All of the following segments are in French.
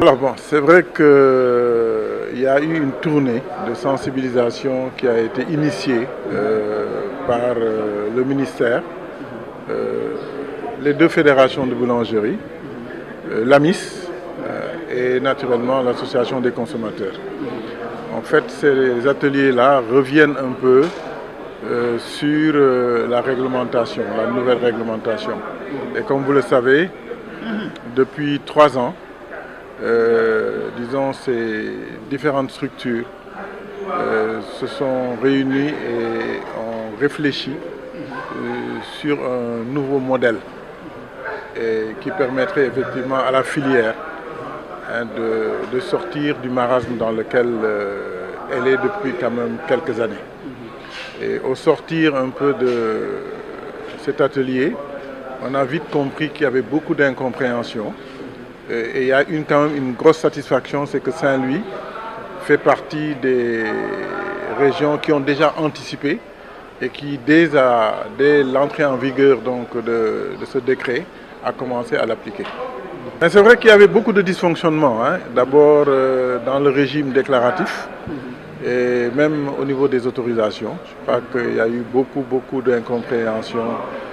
Alors bon, c'est vrai qu'il y a eu une tournée de sensibilisation qui a été initiée par le ministère, euh, les deux fédérations de boulangerie, l'AMIS et naturellement l'association des consommateurs. En fait, ces ateliers-là reviennent un peu sur la réglementation, la nouvelle réglementation. Et comme vous le savez, depuis 3 ans, disons, ces différentes structures se sont réunies et ont réfléchi sur un nouveau modèle qui permettrait effectivement à la filière de sortir du marasme dans lequel elle est depuis quand même quelques années. Et au sortir un peu de cet atelier, on a vite compris qu'il y avait beaucoup d'incompréhension. Et il y a quand même une grosse satisfaction, c'est que Saint-Louis fait partie des régions qui ont déjà anticipé et qui, dès l'entrée en vigueur donc, de ce décret, a commencé à l'appliquer. C'est vrai qu'il y avait beaucoup de dysfonctionnements, d'abord dans le régime déclaratif et même au niveau des autorisations. Je crois qu'il y a eu beaucoup d'incompréhension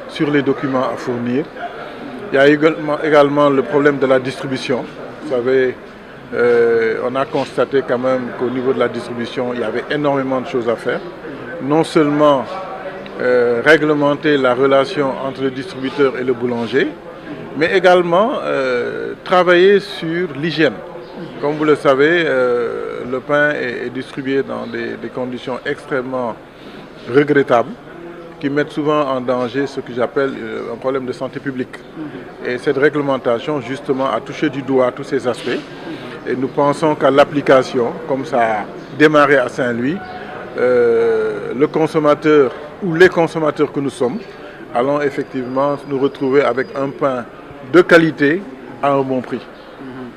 sur les documents à fournir. Il y a également le problème de la distribution. Vous savez, on a constaté quand même qu'au niveau de la distribution, il y avait énormément de choses à faire. Non seulement réglementer la relation entre le distributeur et le boulanger, mais également travailler sur l'hygiène. Comme vous le savez, le pain est distribué dans des conditions extrêmement regrettables, qui mettent souvent en danger ce que j'appelle un problème de santé publique. Et cette réglementation, justement, a touché du doigt tous ces aspects. Et nous pensons qu'à l'application, comme ça a démarré à Saint-Louis, le consommateur ou les consommateurs que nous sommes allons effectivement nous retrouver avec un pain de qualité à un bon prix.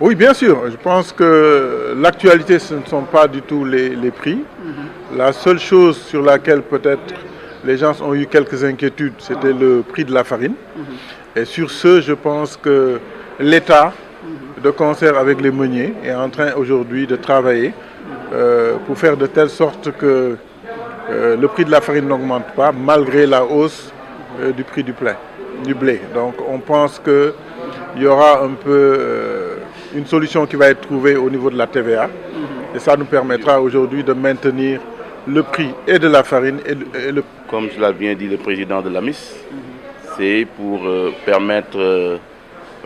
Oui, bien sûr. Je pense que l'actualité, ce ne sont pas du tout les prix. La seule chose sur laquelle peut-être les gens ont eu quelques inquiétudes, c'était le prix de la farine. Et sur ce, je pense que l'État, de concert avec les meuniers, est en train aujourd'hui de travailler pour faire de telle sorte que le prix de la farine n'augmente pas, malgré la hausse du prix du blé. Donc on pense qu'il y aura un peu une solution qui va être trouvée au niveau de la TVA. Et ça nous permettra aujourd'hui de maintenir le prix et de la farine et le... Comme cela vient dit le président de l'AMIS, c'est pour permettre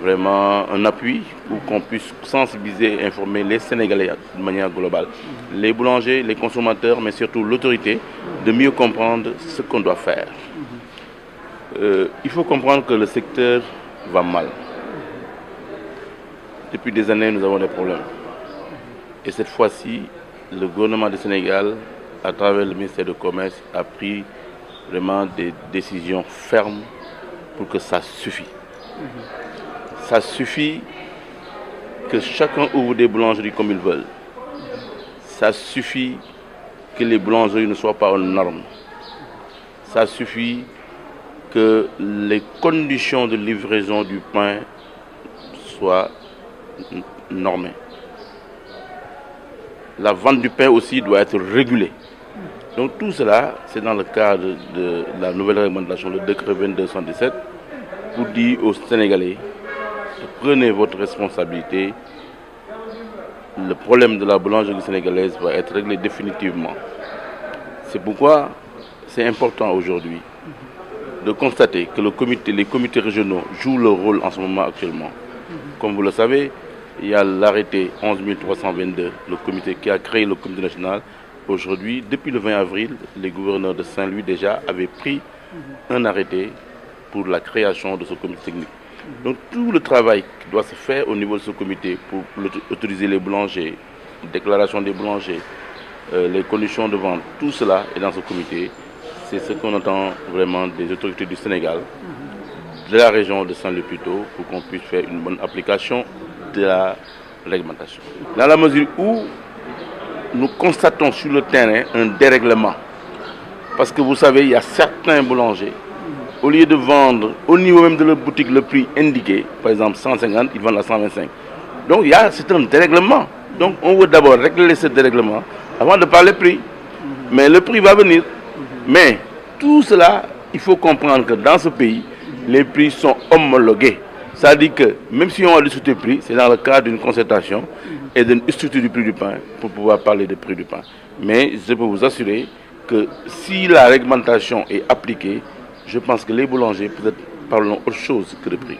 vraiment un appui pour qu'on puisse sensibiliser et informer les Sénégalais de manière globale, les boulangers, les consommateurs, mais surtout l'autorité, de mieux comprendre ce qu'on doit faire. Il faut comprendre que le secteur va mal. Depuis des années, nous avons des problèmes. Et cette fois-ci, le gouvernement du Sénégal, à travers le ministère du Commerce, a pris vraiment des décisions fermes pour que ça suffise. Ça suffit que chacun ouvre des boulangeries comme ils veulent. Ça suffit que les boulangeries ne soient pas aux normes. Ça suffit que les conditions de livraison du pain soient normées. La vente du pain aussi doit être régulée. Donc tout cela, c'est dans le cadre de la nouvelle réglementation, le décret 2217, pour dire aux Sénégalais, prenez votre responsabilité. Le problème de la boulangerie sénégalaise va être réglé définitivement. C'est pourquoi c'est important aujourd'hui de constater que les comités régionaux jouent leur rôle en ce moment actuellement. Comme vous le savez, il y a l'arrêté 11 322, le comité qui a créé le comité national. Aujourd'hui, depuis le 20 avril, les gouverneurs de Saint-Louis déjà avaient pris un arrêté pour la création de ce comité technique. Donc tout le travail qui doit se faire au niveau de ce comité pour autoriser les boulangers, déclaration des boulangers, les conditions de vente, tout cela est dans ce comité. C'est ce qu'on entend vraiment des autorités du Sénégal, de la région de Saint-Louis plutôt, pour qu'on puisse faire une bonne application de la réglementation. Dans la mesure où nous constatons sur le terrain un dérèglement, parce que vous savez, il y a certains boulangers, au lieu de vendre au niveau même de leur boutique le prix indiqué, par exemple 150, ils vendent à 125. Donc c'est un dérèglement. Donc on veut d'abord régler ce dérèglement avant de parler prix. Mais le prix va venir. Mais tout cela, il faut comprendre que dans ce pays, les prix sont homologués. Ça dit que même si on a discuté le prix, c'est dans le cadre d'une concertation et d'une structure du prix du pain pour pouvoir parler du prix du pain. Mais je peux vous assurer que si la réglementation est appliquée, je pense que les boulangers peut-être parleront autre chose que de prix.